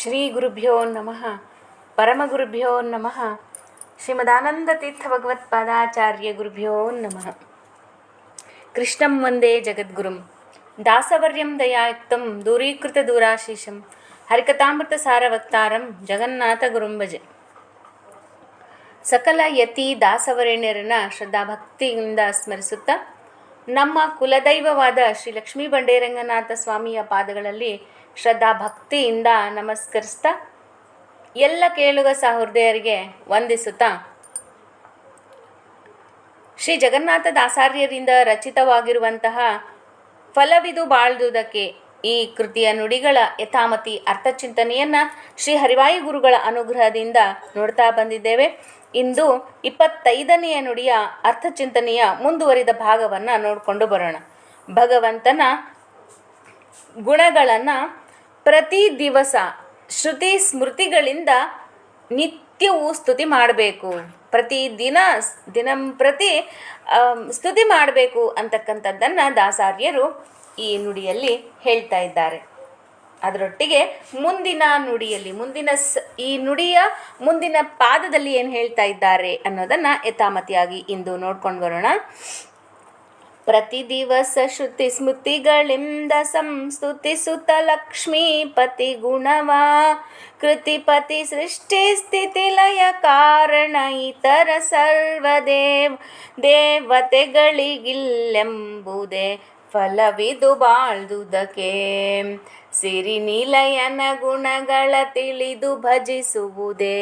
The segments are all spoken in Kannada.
ಶ್ರೀ ಗುರುಭ್ಯೋ ನಮಃ ಪರಮಗುರುಭ್ಯೋ ನಮಃ ಶ್ರೀಮದಾನಂದತೀರ್ಥ ಭಗವತ್ಪಾದಾಚಾರ್ಯ ಗುರುಭ್ಯೋ ನಮಃ. ಕೃಷ್ಣಂ ವಂದೇ ಜಗದ್ಗುರುಂ ದಾಸವರ್ಯಂ ದಯಾಯುಕ್ತಂ ದೂರೀಕೃತ ದೂರಾಶೀಷಂ ಹರಿಕಥಾಮೃತ ಸಾರವಕ್ತಾರಂ ಜಗನ್ನಾಥ ಗುರುಂ ಭಜೆ. ಸಕಲ ಯತಿ ದಾಸವರೇಣ್ಯರನ್ನ ಶ್ರದ್ಧಾಭಕ್ತಿಯಿಂದ ಸ್ಮರಿಸುತ್ತಾ ನಮ್ಮ ಕುಲದೈವವಾದ ಶ್ರೀ ಲಕ್ಷ್ಮೀ ಬಂಡೇರಂಗನಾಥ ಸ್ವಾಮಿಯ ಪಾದಗಳಲ್ಲಿ ಶ್ರದ್ಧಾ ಭಕ್ತಿಯಿಂದ ನಮಸ್ಕರಿಸ್ತಾ ಎಲ್ಲ ಕೇಳುಗ ಸಹೃದಯರಿಗೆ ವಂದಿಸುತ್ತಾ ಶ್ರೀ ಜಗನ್ನಾಥ ದಾಸಾರ್ಯರಿಂದ ರಚಿತವಾಗಿರುವಂತಹ ಫಲವಿದು ಬಾಳ್ದುದಕ್ಕೆ ಈ ಕೃತಿಯ ನುಡಿಗಳ ಯಥಾಮತಿ ಅರ್ಥಚಿಂತನೆಯನ್ನು ಶ್ರೀ ಹರಿವಾಯು ಗುರುಗಳ ಅನುಗ್ರಹದಿಂದ ನೋಡ್ತಾ ಬಂದಿದ್ದೇವೆ. ಇಂದು 25ನೆಯ ನುಡಿಯ ಅರ್ಥಚಿಂತನೆಯ ಮುಂದುವರಿದ ಭಾಗವನ್ನು ನೋಡಿಕೊಂಡು ಬರೋಣ. ಭಗವಂತನ ಗುಣಗಳನ್ನು ಪ್ರತಿ ದಿವಸ ಶ್ರುತಿ ಸ್ಮೃತಿಗಳಿಂದ ನಿತ್ಯವೂ ಸ್ತುತಿ ಮಾಡಬೇಕು, ದಿನಂಪ್ರತಿ ಸ್ತುತಿ ಮಾಡಬೇಕು ಅಂತಕ್ಕಂಥದ್ದನ್ನು ದಾಸಾರ್ಯರು ಈ ನುಡಿಯಲ್ಲಿ ಹೇಳ್ತಾ ಇದ್ದಾರೆ. ಅದರೊಟ್ಟಿಗೆ ಮುಂದಿನ ನುಡಿಯಲ್ಲಿ ಈ ನುಡಿಯ ಮುಂದಿನ ಪಾದದಲ್ಲಿ ಏನು ಹೇಳ್ತಾ ಇದ್ದಾರೆ ಅನ್ನೋದನ್ನು ಯಥಾಮತಿಯಾಗಿ ಇಂದು ನೋಡ್ಕೊಂಡು ಬರೋಣ. ಪ್ರತಿ ದಿವಸ ಶ್ರುತಿ ಸ್ಮೃತಿಗಳಿಂದ ಸಂಸ್ತುತಿಸುತ್ತ ಲಕ್ಷ್ಮೀಪತಿ ಗುಣವಾ ಕೃತಿಪತಿ ಸೃಷ್ಟಿ ಸ್ಥಿತಿ ಲಯ ಕಾರಣ ಇತರ ದೇವತೆಗಳಿಗಿಲ್ಲೆಂಬುದೇ ಫಲವಿದು ಬಾಳ್ದುದಕ್ಕೆ ಸಿರಿ ನಿಲಯನ ಗುಣಗಳ ತಿಳಿದು ಭಜಿಸುವುದೇ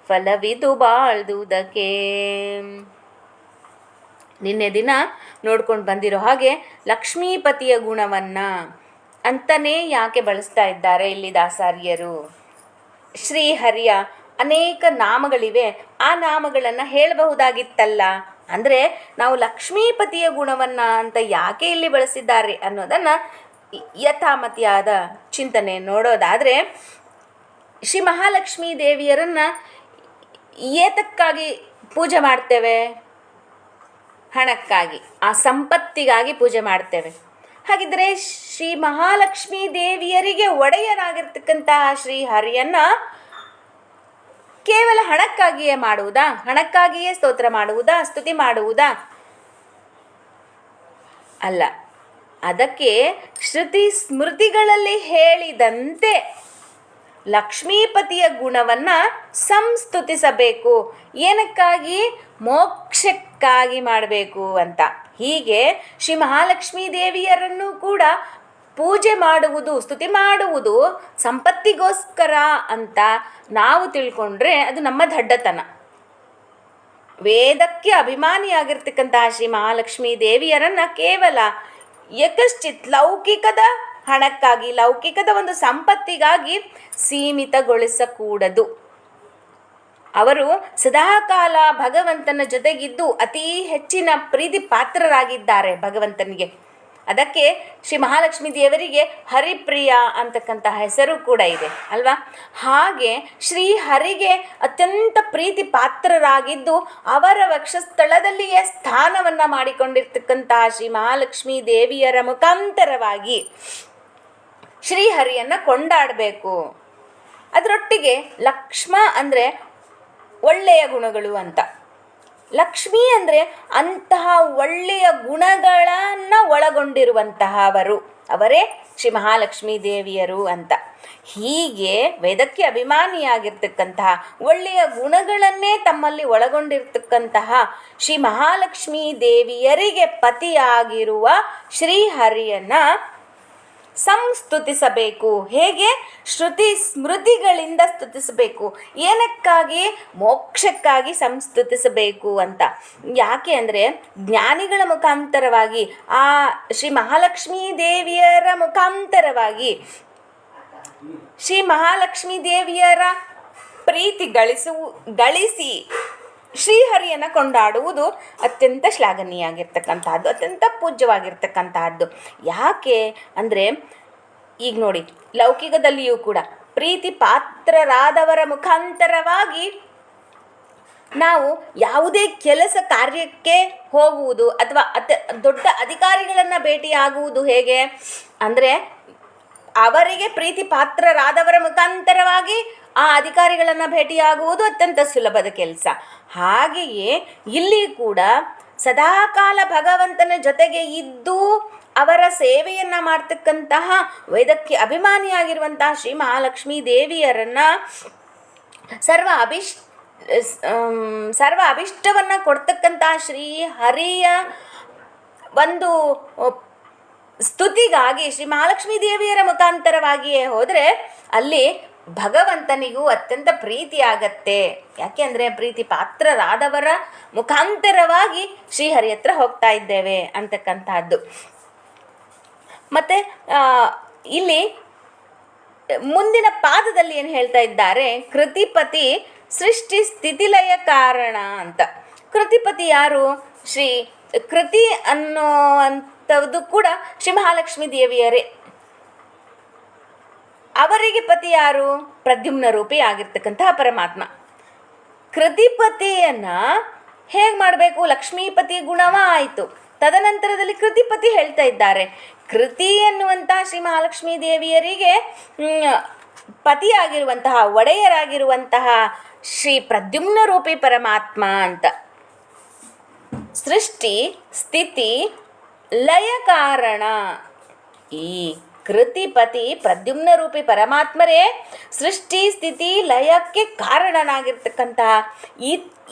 ಫಲವಿದು ಬಾಳ್ದುದಕ್ಕೆ. ನಿನ್ನೆ ದಿನ ನೋಡ್ಕೊಂಡು ಬಂದಿರೋ ಹಾಗೆ ಲಕ್ಷ್ಮೀಪತಿಯ ಗುಣವನ್ನು ಅಂತಲೇ ಯಾಕೆ ಬಳಸ್ತಾ ಇದ್ದಾರೆ ಇಲ್ಲಿ ದಾಸಾರ್ಯರು? ಶ್ರೀಹರಿಯ ಅನೇಕ ನಾಮಗಳಿವೆ, ಆ ನಾಮಗಳನ್ನು ಹೇಳಬಹುದಾಗಿತ್ತಲ್ಲ. ಅಂದರೆ ನಾವು ಲಕ್ಷ್ಮೀಪತಿಯ ಗುಣವನ್ನು ಅಂತ ಯಾಕೆ ಇಲ್ಲಿ ಬಳಸಿದ್ದಾರೆ ಅನ್ನೋದನ್ನು ಯಥಾಮತಿಯಾದ ಚಿಂತನೆ ನೋಡೋದಾದರೆ, ಶ್ರೀ ಮಹಾಲಕ್ಷ್ಮೀ ದೇವಿಯರನ್ನು ಏತಕ್ಕಾಗಿ ಪೂಜೆ ಮಾಡ್ತೇವೆ? ಹಣಕ್ಕಾಗಿ, ಆ ಸಂಪತ್ತಿಗಾಗಿ ಪೂಜೆ ಮಾಡ್ತೇವೆ. ಹಾಗಿದ್ರೆ ಶ್ರೀ ಮಹಾಲಕ್ಷ್ಮೀ ದೇವಿಯರಿಗೆ ಒಡೆಯರಾಗಿರ್ತಕ್ಕಂತಹ ಶ್ರೀ ಹರಿಯನ್ನು ಕೇವಲ ಹಣಕ್ಕಾಗಿಯೇ ಮಾಡುವುದಾ? ಹಣಕ್ಕಾಗಿಯೇ ಸ್ತೋತ್ರ ಮಾಡುವುದಾ? ಸ್ತುತಿ ಮಾಡುವುದಾ? ಅಲ್ಲ. ಅದಕ್ಕೆ ಶ್ರುತಿ ಸ್ಮೃತಿಗಳಲ್ಲಿ ಹೇಳಿದಂತೆ ಲಕ್ಷ್ಮೀಪತಿಯ ಗುಣವನ್ನು ಸಂಸ್ತುತಿಸಬೇಕು. ಏನಕ್ಕಾಗಿ? ಮೋಕ್ಷಕ್ಕಾಗಿ ಮಾಡಬೇಕು ಅಂತ. ಹೀಗೆ ಶ್ರೀ ಮಹಾಲಕ್ಷ್ಮೀ ದೇವಿಯರನ್ನು ಕೂಡ ಪೂಜೆ ಮಾಡುವುದು, ಸ್ತುತಿ ಮಾಡುವುದು ಸಂಪತ್ತಿಗೋಸ್ಕರ ಅಂತ ನಾವು ತಿಳ್ಕೊಂಡ್ರೆ ಅದು ನಮ್ಮ ದಡ್ಡತನ. ವೇದಕ್ಕೆ ಅಭಿಮಾನಿಯಾಗಿರ್ತಕ್ಕಂತಹ ಶ್ರೀ ಮಹಾಲಕ್ಷ್ಮೀ ದೇವಿಯರನ್ನು ಕೇವಲ ಯಕಶ್ಚಿತ್ ಲೌಕಿಕದ ಹಣಕ್ಕಾಗಿ, ಲೌಕಿಕದ ಒಂದು ಸಂಪತ್ತಿಗಾಗಿ ಸೀಮಿತಗೊಳಿಸಕೂಡದು. ಅವರು ಸದಾಕಾಲ ಭಗವಂತನ ಜೊತೆಗಿದ್ದು ಅತೀ ಹೆಚ್ಚಿನ ಪ್ರೀತಿ ಪಾತ್ರರಾಗಿದ್ದಾರೆ ಭಗವಂತನಿಗೆ. ಅದಕ್ಕೆ ಶ್ರೀ ಮಹಾಲಕ್ಷ್ಮೀ ದೇವರಿಗೆ ಹರಿಪ್ರಿಯ ಅಂತಕ್ಕಂತಹ ಹೆಸರು ಕೂಡ ಇದೆ ಅಲ್ವಾ? ಹಾಗೆ ಶ್ರೀ ಹರಿಗೆ ಅತ್ಯಂತ ಪ್ರೀತಿ ಪಾತ್ರರಾಗಿದ್ದು ಅವರ ವಕ್ಷಸ್ಥಳದಲ್ಲಿಯೇ ಸ್ಥಾನವನ್ನು ಮಾಡಿಕೊಂಡಿರ್ತಕ್ಕಂತಹ ಶ್ರೀ ಮಹಾಲಕ್ಷ್ಮೀ ದೇವಿಯರ ಮುಖಾಂತರವಾಗಿ ಶ್ರೀಹರಿಯನ್ನು ಕೊಂಡಾಡಬೇಕು. ಅದರೊಟ್ಟಿಗೆ ಲಕ್ಷ್ಮ ಅಂದರೆ ಒಳ್ಳೆಯ ಗುಣಗಳು ಅಂತ, ಲಕ್ಷ್ಮಿ ಅಂದರೆ ಅಂತಹ ಒಳ್ಳೆಯ ಗುಣಗಳನ್ನು ಒಳಗೊಂಡಿರುವಂತಹವರು, ಅವರೇ ಶ್ರೀ ಮಹಾಲಕ್ಷ್ಮೀ ದೇವಿಯರು ಅಂತ. ಹೀಗೆ ವೇದಕ್ಕೆ ಅಭಿಮಾನಿಯಾಗಿರ್ತಕ್ಕಂತಹ ಒಳ್ಳೆಯ ಗುಣಗಳನ್ನೇ ತಮ್ಮಲ್ಲಿ ಒಳಗೊಂಡಿರ್ತಕ್ಕಂತಹ ಶ್ರೀ ಮಹಾಲಕ್ಷ್ಮೀ ದೇವಿಯರಿಗೆ ಪತಿಯಾಗಿರುವ ಶ್ರೀಹರಿಯನ್ನು ಸಂಸ್ತುತಿಸಬೇಕು. ಹೇಗೆ? ಶ್ರುತಿ ಸ್ಮೃತಿಗಳಿಂದ ಸ್ತುತಿಸಬೇಕು. ಏನಕ್ಕಾಗಿ? ಮೋಕ್ಷಕ್ಕಾಗಿ ಸಂಸ್ತುತಿಸಬೇಕು ಅಂತ. ಯಾಕೆ ಅಂದರೆ ಜ್ಞಾನಿಗಳ ಮುಖಾಂತರವಾಗಿ, ಆ ಶ್ರೀ ಮಹಾಲಕ್ಷ್ಮೀ ದೇವಿಯರ ಮುಖಾಂತರವಾಗಿ ಶ್ರೀ ಮಹಾಲಕ್ಷ್ಮೀ ದೇವಿಯರ ಪ್ರೀತಿ ಗಳಿಸಿ ಶ್ರೀಹರಿಯನ್ನು ಕೊಂಡಾಡುವುದು ಅತ್ಯಂತ ಶ್ಲಾಘನೀಯವಾಗಿರ್ತಕ್ಕಂತಹದ್ದು, ಅತ್ಯಂತ ಪೂಜ್ಯವಾಗಿರ್ತಕ್ಕಂತಹದ್ದು. ಯಾಕೆ ಅಂದರೆ ಈಗ ನೋಡಿ, ಲೌಕಿಕದಲ್ಲಿಯೂ ಕೂಡ ಪ್ರೀತಿ ಪಾತ್ರರಾದವರ ಮುಖಾಂತರವಾಗಿ ನಾವು ಯಾವುದೇ ಕೆಲಸ ಕಾರ್ಯಕ್ಕೆ ಹೋಗುವುದು ಅಥವಾ ದೊಡ್ಡ ಅಧಿಕಾರಿಗಳನ್ನು ಭೇಟಿಯಾಗುವುದು ಹೇಗೆ ಅಂದರೆ ಅವರಿಗೆ ಪ್ರೀತಿ ಪಾತ್ರರಾದವರ ಮುಖಾಂತರವಾಗಿ ಆ ಅಧಿಕಾರಿಗಳನ್ನು ಭೇಟಿಯಾಗುವುದು ಅತ್ಯಂತ ಸುಲಭದ ಕೆಲಸ. ಹಾಗೆಯೇ ಇಲ್ಲಿ ಕೂಡ ಸದಾಕಾಲ ಭಗವಂತನ ಜೊತೆಗೆ ಇದ್ದು ಅವರ ಸೇವೆಯನ್ನು ಮಾಡ್ತಕ್ಕಂತಹ ವೇದಕ್ಕೆ ಅಭಿಮಾನಿಯಾಗಿರುವಂತಹ ಶ್ರೀ ಮಹಾಲಕ್ಷ್ಮೀ ದೇವಿಯರನ್ನು ಸರ್ವ ಅಭಿಷ್ಟವನ್ನು ಕೊಡ್ತಕ್ಕಂತಹ ಶ್ರೀ ಹರಿಯ ಒಂದು ಸ್ತುತಿಗಾಗಿ ಶ್ರೀ ಮಹಾಲಕ್ಷ್ಮೀ ದೇವಿಯರ ಮುಖಾಂತರವಾಗಿಯೇ ಹೋದರೆ ಅಲ್ಲಿ ಭಗವಂತನಿಗೂ ಅತ್ಯಂತ ಪ್ರೀತಿ ಆಗತ್ತೆ. ಯಾಕೆ ಅಂದರೆ ಪ್ರೀತಿ ಪಾತ್ರರಾದವರ ಮುಖಾಂತರವಾಗಿ ಶ್ರೀಹರಿ ಹತ್ರ ಹೋಗ್ತಾ ಇದ್ದೇವೆ ಅಂತಕ್ಕಂಥದ್ದು. ಮತ್ತು ಇಲ್ಲಿ ಮುಂದಿನ ಪಾದದಲ್ಲಿ ಏನು ಹೇಳ್ತಾ ಇದ್ದಾರೆ, ಕೃತಿಪತಿ ಸೃಷ್ಟಿ ಸ್ಥಿತಿಲಯ ಕಾರಣ ಅಂತ. ಕೃತಿಪತಿ ಯಾರು? ಶ್ರೀ ಕೃತಿ ಅನ್ನೋವಂಥದ್ದು ಕೂಡ ಶ್ರೀ ಮಹಾಲಕ್ಷ್ಮೀ ದೇವಿಯರೇ. ಅವರಿಗೆ ಪತಿ ಯಾರು? ಪ್ರದ್ಯುಮ್ನ ರೂಪಿ ಆಗಿರ್ತಕ್ಕಂತಹ ಪರಮಾತ್ಮ. ಕೃತಿಪತಿಯನ್ನು ಹೇಗೆ ಮಾಡಬೇಕು? ಲಕ್ಷ್ಮೀಪತಿ ಗುಣವ ಆಯಿತು. ತದನಂತರದಲ್ಲಿ ಕೃತಿಪತಿ ಹೇಳ್ತಾ ಇದ್ದಾರೆ, ಕೃತಿ ಎನ್ನುವಂತಹ ಶ್ರೀ ಮಹಾಲಕ್ಷ್ಮೀ ದೇವಿಯರಿಗೆ ಪತಿಯಾಗಿರುವಂತಹ ಒಡೆಯರಾಗಿರುವಂತಹ ಶ್ರೀ ಪ್ರದ್ಯುಮ್ನ ರೂಪಿ ಪರಮಾತ್ಮ ಅಂತ. ಸೃಷ್ಟಿ ಸ್ಥಿತಿ ಲಯ ಕಾರಣ. ಈ ಕೃತಿಪತಿ ಪ್ರದ್ಯುಮ್ನ ರೂಪಿ ಪರಮಾತ್ಮರೇ ಸೃಷ್ಟಿ ಸ್ಥಿತಿ ಲಯಕ್ಕೆ ಕಾರಣನಾಗಿರ್ತಕ್ಕಂತಹ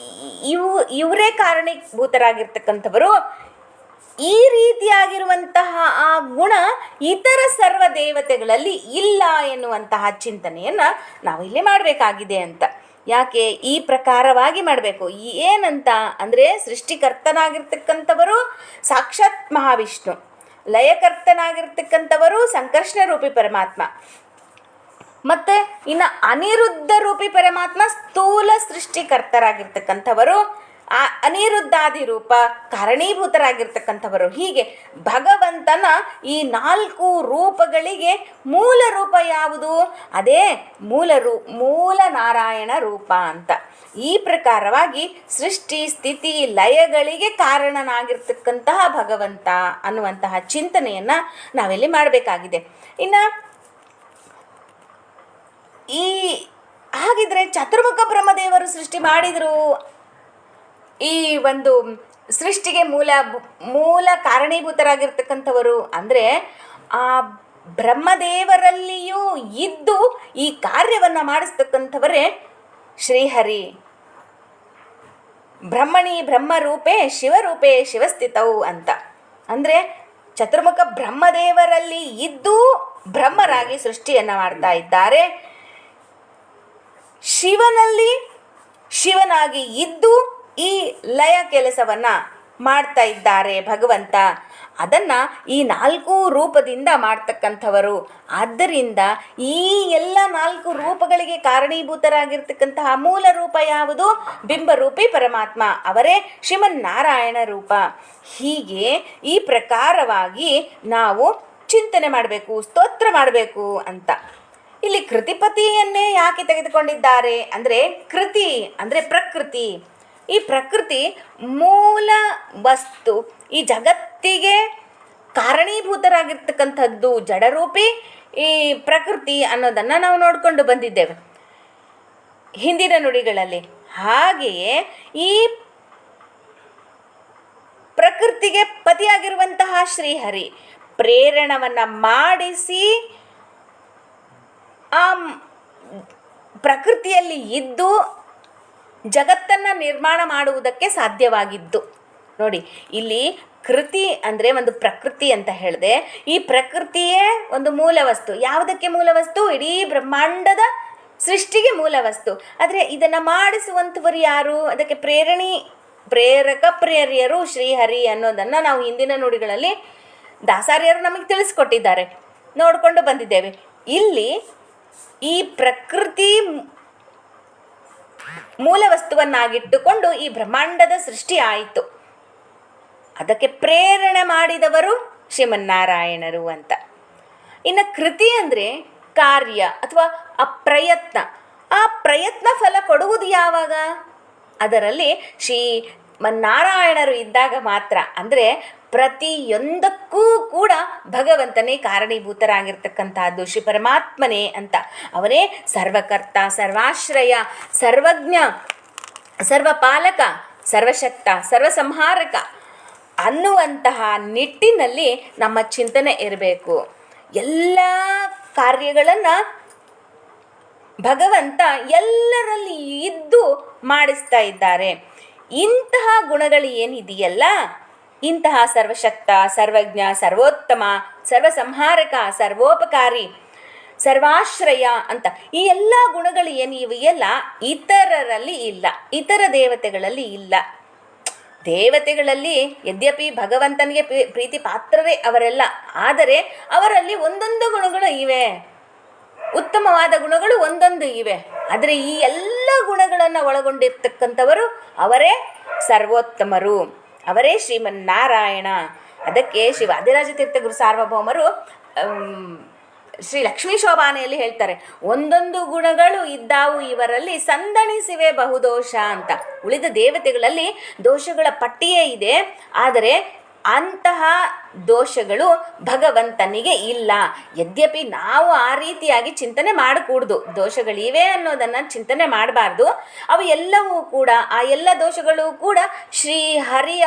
ಇವರೇ ಕಾರಣೀಭೂತರಾಗಿರ್ತಕ್ಕಂಥವರು. ಈ ರೀತಿಯಾಗಿರುವಂತಹ ಆ ಗುಣ ಇತರ ಸರ್ವ ದೇವತೆಗಳಲ್ಲಿ ಇಲ್ಲ ಎನ್ನುವಂತಹ ಚಿಂತನೆಯನ್ನು ನಾವು ಇಲ್ಲಿ ಮಾಡಬೇಕಾಗಿದೆ ಅಂತ. ಯಾಕೆ ಈ ಪ್ರಕಾರವಾಗಿ ಮಾಡಬೇಕು? ಏನಂತ ಅಂದರೆ ಸೃಷ್ಟಿಕರ್ತನಾಗಿರ್ತಕ್ಕಂಥವರು ಸಾಕ್ಷಾತ್ ಮಹಾವಿಷ್ಣು, ಲಯಕರ್ತನಾಗಿರ್ತಕ್ಕಂಥವರು ಸಂಕರ್ಷಣ ರೂಪಿ ಪರಮಾತ್ಮ, ಮತ್ತು ಇನ್ನು ಅನಿರುದ್ಧ ರೂಪಿ ಪರಮಾತ್ಮ ಸ್ಥೂಲ ಸೃಷ್ಟಿಕರ್ತರಾಗಿರ್ತಕ್ಕಂಥವರು, ಆ ಅನಿರುದ್ಧಾದಿ ರೂಪ ಕಾರಣೀಭೂತರಾಗಿರ್ತಕ್ಕಂಥವರು. ಹೀಗೆ ಭಗವಂತನ ಈ 4 ರೂಪಗಳಿಗೆ ಮೂಲ ರೂಪ ಯಾವುದು? ಅದೇ ಮೂಲ ನಾರಾಯಣ ರೂಪ ಅಂತ. ಈ ಪ್ರಕಾರವಾಗಿ ಸೃಷ್ಟಿ ಸ್ಥಿತಿ ಲಯಗಳಿಗೆ ಕಾರಣನಾಗಿರ್ತಕ್ಕಂತಹ ಭಗವಂತ ಅನ್ನುವಂತಹ ಚಿಂತನೆಯನ್ನು ನಾವೆಲ್ಲಿ ಮಾಡಬೇಕಾಗಿದೆ. ಇನ್ನು ಹಾಗಿದ್ರೆ ಚತುರ್ಮುಖ ಬ್ರಹ್ಮದೇವರು ಸೃಷ್ಟಿ ಮಾಡಿದರು, ಈ ಒಂದು ಸೃಷ್ಟಿಗೆ ಮೂಲ ಕಾರಣೀಭೂತರಾಗಿರ್ತಕ್ಕಂಥವರು ಅಂದರೆ ಆ ಬ್ರಹ್ಮದೇವರಲ್ಲಿಯೂ ಇದ್ದು ಈ ಕಾರ್ಯವನ್ನು ಮಾಡಿಸ್ತಕ್ಕಂಥವರೇ ಶ್ರೀಹರಿ. ಬ್ರಹ್ಮಣಿ ಬ್ರಹ್ಮರೂಪೇ ಶಿವರೂಪೇ ಶಿವಸ್ಥಿತವು ಅಂತ. ಅಂದರೆ ಚತುರ್ಮುಖ ಬ್ರಹ್ಮದೇವರಲ್ಲಿ ಇದ್ದು ಬ್ರಹ್ಮರಾಗಿ ಸೃಷ್ಟಿಯನ್ನು ಮಾಡ್ತಾ ಇದ್ದಾರೆ. ಶಿವನಾಗಿ ಇದ್ದು ಈ ಲಯ ಕೆಲಸವನ್ನು ಮಾಡ್ತಾ ಇದ್ದಾರೆ ಭಗವಂತ. ಅದನ್ನು ಈ 4 ರೂಪದಿಂದ ಮಾಡ್ತಕ್ಕಂಥವರು. ಆದ್ದರಿಂದ ಈ ಎಲ್ಲ 4 ರೂಪಗಳಿಗೆ ಕಾರಣೀಭೂತರಾಗಿರ್ತಕ್ಕಂತಹ ಮೂಲ ರೂಪ ಯಾವುದು? ಬಿಂಬರೂಪಿ ಪರಮಾತ್ಮ, ಅವರೇ ಶ್ರೀಮನ್ನಾರಾಯಣ ರೂಪ. ಹೀಗೆ ಈ ಪ್ರಕಾರವಾಗಿ ನಾವು ಚಿಂತನೆ ಮಾಡಬೇಕು, ಸ್ತೋತ್ರ ಮಾಡಬೇಕು ಅಂತ. ಇಲ್ಲಿ ಕೃತಿಪತಿಯನ್ನೇ ಯಾಕೆ ತೆಗೆದುಕೊಂಡಿದ್ದಾರೆ ಅಂದರೆ, ಕೃತಿ ಅಂದರೆ ಪ್ರಕೃತಿ. ಈ ಪ್ರಕೃತಿ ಮೂಲ ವಸ್ತು, ಈ ಜಗತ್ತಿಗೆ ಕಾರಣೀಭೂತರಾಗಿರ್ತಕ್ಕಂಥದ್ದು ಜಡರೂಪಿ ಈ ಪ್ರಕೃತಿ ಅನ್ನೋದನ್ನು ನಾವು ನೋಡಿಕೊಂಡು ಬಂದಿದ್ದೇವೆ ಹಿಂದಿನ ನುಡಿಗಳಲ್ಲಿ. ಹಾಗೆಯೇ ಈ ಪ್ರಕೃತಿಗೆ ಪತಿಯಾಗಿರುವಂತಹ ಶ್ರೀಹರಿ ಪ್ರೇರಣವನ್ನು ಮಾಡಿಸಿ ಆ ಪ್ರಕೃತಿಯಲ್ಲಿ ಇದ್ದು ಜಗತ್ತನ್ನು ನಿರ್ಮಾಣ ಮಾಡುವುದಕ್ಕೆ ಸಾಧ್ಯವಾಗಿದ್ದು. ನೋಡಿ, ಇಲ್ಲಿ ಕೃತಿ ಅಂದರೆ ಒಂದು ಪ್ರಕೃತಿ ಅಂತ ಹೇಳಿದೆ. ಈ ಪ್ರಕೃತಿಯೇ ಒಂದು ಮೂಲ ವಸ್ತು. ಯಾವುದಕ್ಕೆ ಮೂಲ ವಸ್ತು? ಇಡೀ ಬ್ರಹ್ಮಾಂಡದ ಸೃಷ್ಟಿಗೆ ಮೂಲ ವಸ್ತು. ಆದರೆ ಇದನ್ನು ಮಾಡಿಸುವಂಥವರು ಯಾರು? ಅದಕ್ಕೆ ಪ್ರೇರ್ಯರು ಶ್ರೀಹರಿ ಅನ್ನೋದನ್ನು ನಾವು ಹಿಂದಿನ ನುಡಿಗಳಲ್ಲಿ ದಾಸಾರ್ಯರು ನಮಗೆ ತಿಳಿಸ್ಕೊಟ್ಟಿದ್ದಾರೆ, ನೋಡಿಕೊಂಡು ಬಂದಿದ್ದೇವೆ. ಇಲ್ಲಿ ಈ ಪ್ರಕೃತಿ ಮೂಲ ವಸ್ತುವನ್ನಾಗಿಟ್ಟುಕೊಂಡು ಈ ಬ್ರಹ್ಮಾಂಡದ ಸೃಷ್ಟಿ ಆಯಿತು. ಅದಕ್ಕೆ ಪ್ರೇರಣೆ ಮಾಡಿದವರು ಶ್ರೀಮನ್ನಾರಾಯಣರು ಅಂತ. ಇನ್ನು ಕೃತಿ ಅಂದರೆ ಕಾರ್ಯ ಅಥವಾ ಆ ಪ್ರಯತ್ನ. ಆ ಪ್ರಯತ್ನ ಫಲ ಕೊಡುವುದು ಯಾವಾಗ? ಅದರಲ್ಲಿ ಶ್ರೀ ನಾರಾಯಣರು ಇದ್ದಾಗ ಮಾತ್ರ, ಅಂದರೆ ಪ್ರತಿಯೊಂದಕ್ಕೂ ಕೂಡ ಭಗವಂತನೇ ಕಾರಣೀಭೂತರಾಗಿರ್ತಕ್ಕಂಥದ್ದು, ಶ್ರೀ ಪರಮಾತ್ಮನೇ ಅಂತ. ಅವನೇ ಸರ್ವಕರ್ತ, ಸರ್ವಾಶ್ರಯ, ಸರ್ವಜ್ಞ, ಸರ್ವಪಾಲಕ, ಸರ್ವಶಕ್ತ, ಸರ್ವಸಂಹಾರಕ ಅನ್ನುವಂತಹ ನಿಟ್ಟಿನಲ್ಲಿ ನಮ್ಮ ಚಿಂತನೆ ಇರಬೇಕು. ಎಲ್ಲ ಕಾರ್ಯಗಳನ್ನು ಭಗವಂತ ಎಲ್ಲರಲ್ಲಿ ಇದ್ದು ಮಾಡಿಸ್ತಾ ಇದ್ದಾರೆ. ಇಂತಹ ಗುಣಗಳು ಏನಿದೆಯಲ್ಲ, ಇಂತಹ ಸರ್ವಶಕ್ತ, ಸರ್ವಜ್ಞ, ಸರ್ವೋತ್ತಮ, ಸರ್ವಸಂಹಾರಕ, ಸರ್ವೋಪಕಾರಿ, ಸರ್ವಾಶ್ರಯ ಅಂತ ಈ ಎಲ್ಲ ಗುಣಗಳು ಏನಿವೆಯಲ್ಲ ಇತರರಲ್ಲಿ ಇಲ್ಲ, ಇತರ ದೇವತೆಗಳಲ್ಲಿ ಇಲ್ಲ. ದೇವತೆಗಳಲ್ಲಿ ಯದ್ಯಪಿ ಭಗವಂತನಿಗೆ ಪ್ರೀತಿ ಪಾತ್ರರೇ ಅವರೆಲ್ಲ, ಆದರೆ ಅವರಲ್ಲಿ ಒಂದೊಂದು ಗುಣಗಳು ಇವೆ, ಉತ್ತಮವಾದ ಗುಣಗಳು ಒಂದೊಂದು ಇವೆ. ಆದರೆ ಈ ಎಲ್ಲ ಗುಣಗಳನ್ನು ಒಳಗೊಂಡಿರ್ತಕ್ಕಂಥವರು ಅವರೇ ಸರ್ವೋತ್ತಮರು, ಅವರೇ ಶ್ರೀಮನ್ನಾರಾಯಣ. ಅದಕ್ಕೆ ಶ್ರೀ ವಾದಿರಾಜ ತೀರ್ಥ ಗುರು ಸಾರ್ವಭೌಮರು ಶ್ರೀ ಲಕ್ಷ್ಮೀ ಶೋಭಾನೆಯಲ್ಲಿ ಹೇಳ್ತಾರೆ, ಒಂದೊಂದು ಗುಣಗಳು ಇದ್ದಾವು ಇವರಲ್ಲಿ ಸಂದಣಿಸಿವೆ ಬಹುದೋಷ ಅಂತ. ಉಳಿದ ದೇವತೆಗಳಲ್ಲಿ ದೋಷಗಳ ಪಟ್ಟಿಯೇ ಇದೆ, ಆದರೆ ಅಂತಹ ದೋಷಗಳು ಭಗವಂತನಿಗೆ ಇಲ್ಲ. ಯದ್ಯಪಿ ನಾವು ಆ ರೀತಿಯಾಗಿ ಚಿಂತನೆ ಮಾಡಕೂಡ್ದು, ದೋಷಗಳಿವೆ ಅನ್ನೋದನ್ನು ಚಿಂತನೆ ಮಾಡಬಾರ್ದು. ಅವು ಎಲ್ಲವೂ ಕೂಡ, ಆ ಎಲ್ಲ ದೋಷಗಳು ಕೂಡ ಶ್ರೀಹರಿಯ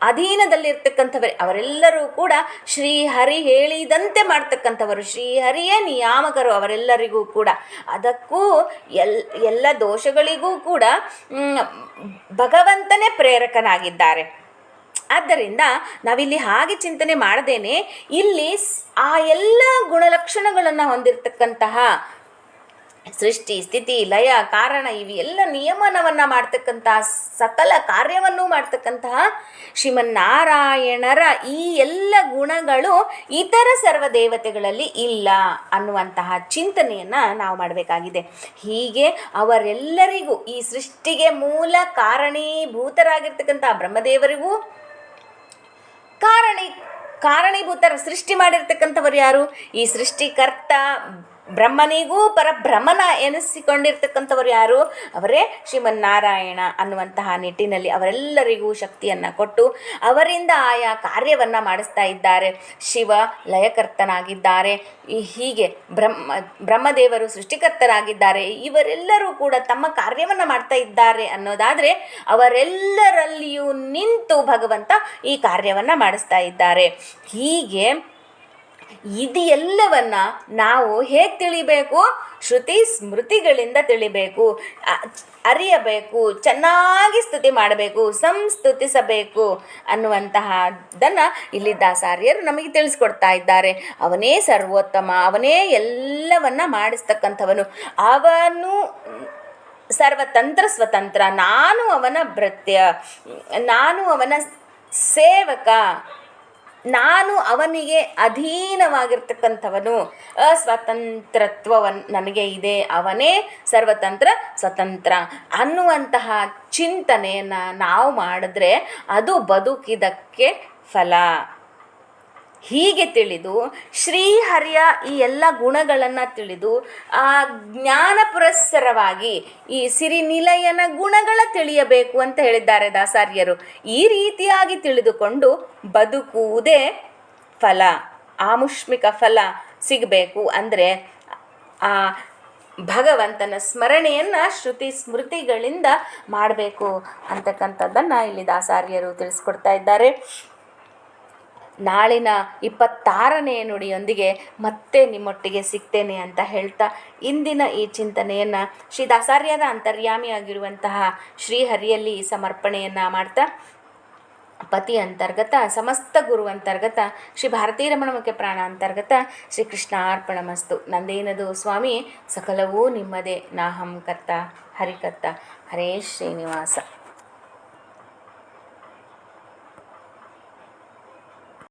ಅಧೀನದಲ್ಲಿರ್ತಕ್ಕಂಥವರೇ. ಅವರೆಲ್ಲರೂ ಕೂಡ ಶ್ರೀಹರಿ ಹೇಳಿದಂತೆ ಮಾಡ್ತಕ್ಕಂಥವರು, ಶ್ರೀಹರಿಯೇ ನಿಯಾಮಕರು ಅವರೆಲ್ಲರಿಗೂ ಕೂಡ. ಅದಕ್ಕೂ ಎಲ್ಲ ದೋಷಗಳಿಗೂ ಕೂಡ ಭಗವಂತನೇ ಪ್ರೇರಕನಾಗಿದ್ದಾರೆ. ಆದ್ದರಿಂದ ನಾವಿಲ್ಲಿ ಹಾಗೆ ಚಿಂತನೆ ಮಾಡದೇನೆ ಇಲ್ಲಿ ಆ ಎಲ್ಲ ಗುಣಲಕ್ಷಣಗಳನ್ನು ಹೊಂದಿರತಕ್ಕಂತಹ ಸೃಷ್ಟಿ, ಸ್ಥಿತಿ, ಲಯ, ಕಾರಣ ಇವೆಲ್ಲ ನಿಯಮನವನ್ನು ಮಾಡ್ತಕ್ಕಂತಹ, ಸಕಲ ಕಾರ್ಯವನ್ನು ಮಾಡ್ತಕ್ಕಂತಹ ಶ್ರೀಮನ್ನಾರಾಯಣರ ಈ ಎಲ್ಲ ಗುಣಗಳು ಇತರ ಸರ್ವ ದೇವತೆಗಳಲ್ಲಿ ಇಲ್ಲ ಅನ್ನುವಂತಹ ಚಿಂತನೆಯನ್ನು ನಾವು ಮಾಡಬೇಕಾಗಿದೆ. ಹೀಗೆ ಅವರೆಲ್ಲರಿಗೂ ಈ ಸೃಷ್ಟಿಗೆ ಮೂಲ ಕಾರಣೀಭೂತರಾಗಿರ್ತಕ್ಕಂತಹ ಬ್ರಹ್ಮದೇವರಿಗೂ ಕಾರಣೀಭೂತರ ಸೃಷ್ಟಿ ಮಾಡಿರ್ತಕ್ಕಂಥವರು ಯಾರು? ಈ ಸೃಷ್ಟಿಕರ್ತ ಬ್ರಹ್ಮನಿಗೂ ಪರಬ್ರಹ್ಮನ ಎನಿಸಿಕೊಂಡಿರ್ತಕ್ಕಂಥವರು ಯಾರು? ಅವರೇ ಶ್ರೀಮನ್ನಾರಾಯಣ ಅನ್ನುವಂತಹ ನಿಟ್ಟಿನಲ್ಲಿ ಅವರೆಲ್ಲರಿಗೂ ಶಕ್ತಿಯನ್ನು ಕೊಟ್ಟು ಅವರಿಂದ ಆಯಾ ಕಾರ್ಯವನ್ನು ಮಾಡಿಸ್ತಾ ಇದ್ದಾರೆ. ಶಿವ ಲಯಕರ್ತನಾಗಿದ್ದಾರೆ, ಹೀಗೆ ಬ್ರಹ್ಮದೇವರು ಸೃಷ್ಟಿಕರ್ತರಾಗಿದ್ದಾರೆ. ಇವರೆಲ್ಲರೂ ಕೂಡ ತಮ್ಮ ಕಾರ್ಯವನ್ನು ಮಾಡ್ತಾ ಇದ್ದಾರೆ ಅನ್ನೋದಾದರೆ ಅವರೆಲ್ಲರಲ್ಲಿಯೂ ನಿಂತು ಭಗವಂತ ಈ ಕಾರ್ಯವನ್ನು ಮಾಡಿಸ್ತಾ ಇದ್ದಾರೆ. ಹೀಗೆ ಇದು ಎಲ್ಲವನ್ನ ನಾವು ಹೇಗೆ ತಿಳಿಬೇಕು? ಶ್ರುತಿ ಸ್ಮೃತಿಗಳಿಂದ ತಿಳಿಬೇಕು, ಅರಿಯಬೇಕು, ಚೆನ್ನಾಗಿ ಸ್ತುತಿ ಮಾಡಬೇಕು, ಸಂಸ್ತುತಿಸಬೇಕು ಅನ್ನುವಂತಹದನ್ನು ಇಲ್ಲಿ ದಾಸಾರ್ಯರು ನಮಗೆ ತಿಳಿಸ್ಕೊಡ್ತಾ ಇದ್ದಾರೆ. ಅವನೇ ಸರ್ವೋತ್ತಮ, ಅವನೇ ಎಲ್ಲವನ್ನ ಮಾಡಿಸ್ತಕ್ಕಂಥವನು, ಅವನು ಸರ್ವತಂತ್ರ ಸ್ವತಂತ್ರ, ನಾನು ಅವನ ಭೃತ್ಯ, ನಾನು ಅವನ ಸೇವಕ, ನಾನು ಅವನಿಗೆ ಅಧೀನವಾಗಿರ್ತಕ್ಕಂಥವನು, ಅಸ್ವತಂತ್ರತ್ವವನ್ನು ನನಗೆ ಇದೆ, ಅವನೇ ಸರ್ವತಂತ್ರ ಸ್ವತಂತ್ರ ಅನ್ನುವಂತಹ ಚಿಂತನೆಯನ್ನು ನಾವು ಮಾಡಿದ್ರೆ ಅದು ಬದುಕಿದಕ್ಕೆ ಫಲ. ಹೀಗೆ ತಿಳಿದು ಶ್ರೀಹರಿಯ ಈ ಎಲ್ಲ ಗುಣಗಳನ್ನು ತಿಳಿದು ಆ ಜ್ಞಾನ ಪುರಸ್ಸರವಾಗಿ ಈ ಸಿರಿನಿಲಯನ ಗುಣಗಳ ತಿಳಿಯಬೇಕು ಅಂತ ಹೇಳಿದ್ದಾರೆ ದಾಸಾರ್ಯರು. ಈ ರೀತಿಯಾಗಿ ತಿಳಿದುಕೊಂಡು ಬದುಕುವುದೇ ಫಲ, ಆಮುಷ್ಮಿಕ ಫಲ ಸಿಗಬೇಕು. ಅಂದರೆ ಆ ಭಗವಂತನ ಸ್ಮರಣೆಯನ್ನು ಶ್ರುತಿ ಸ್ಮೃತಿಗಳಿಂದ ಮಾಡಬೇಕು ಅಂತಕ್ಕಂಥದ್ದನ್ನು ಇಲ್ಲಿ ದಾಸಾರ್ಯರು ತಿಳಿಸ್ಕೊಡ್ತಾ ಇದ್ದಾರೆ. ನಾಳಿನ 26ನೇ ನುಡಿಯೊಂದಿಗೆ ಮತ್ತೆ ನಿಮ್ಮೊಟ್ಟಿಗೆ ಸಿಗ್ತೇನೆ ಅಂತ ಹೇಳ್ತಾ ಇಂದಿನ ಈ ಚಿಂತನೆಯನ್ನು ಶ್ರೀ ದಾಸಾರ್ಯರ ಅಂತರ್ಯಾಮಿಯಾಗಿರುವಂತಹ ಶ್ರೀಹರಿಯಲ್ಲಿ ಸಮರ್ಪಣೆಯನ್ನು ಮಾಡ್ತಾ, ಪತಿ ಅಂತರ್ಗತ, ಸಮಸ್ತ ಗುರು ಅಂತರ್ಗತ, ಶ್ರೀ ಭಾರತೀ ರಮಣಮುಖ್ಯ ಪ್ರಾಣ ಅಂತರ್ಗತ, ಶ್ರೀ ಕೃಷ್ಣಾರ್ಪಣಮಸ್ತು. ನಂದೇನದು ಸ್ವಾಮಿ, ಸಕಲವೂ ನಿಮ್ಮದೇ, ನಾಹಂ ಕರ್ತ ಹರಿಕರ್ತ, ಹರೇ ಶ್ರೀನಿವಾಸ.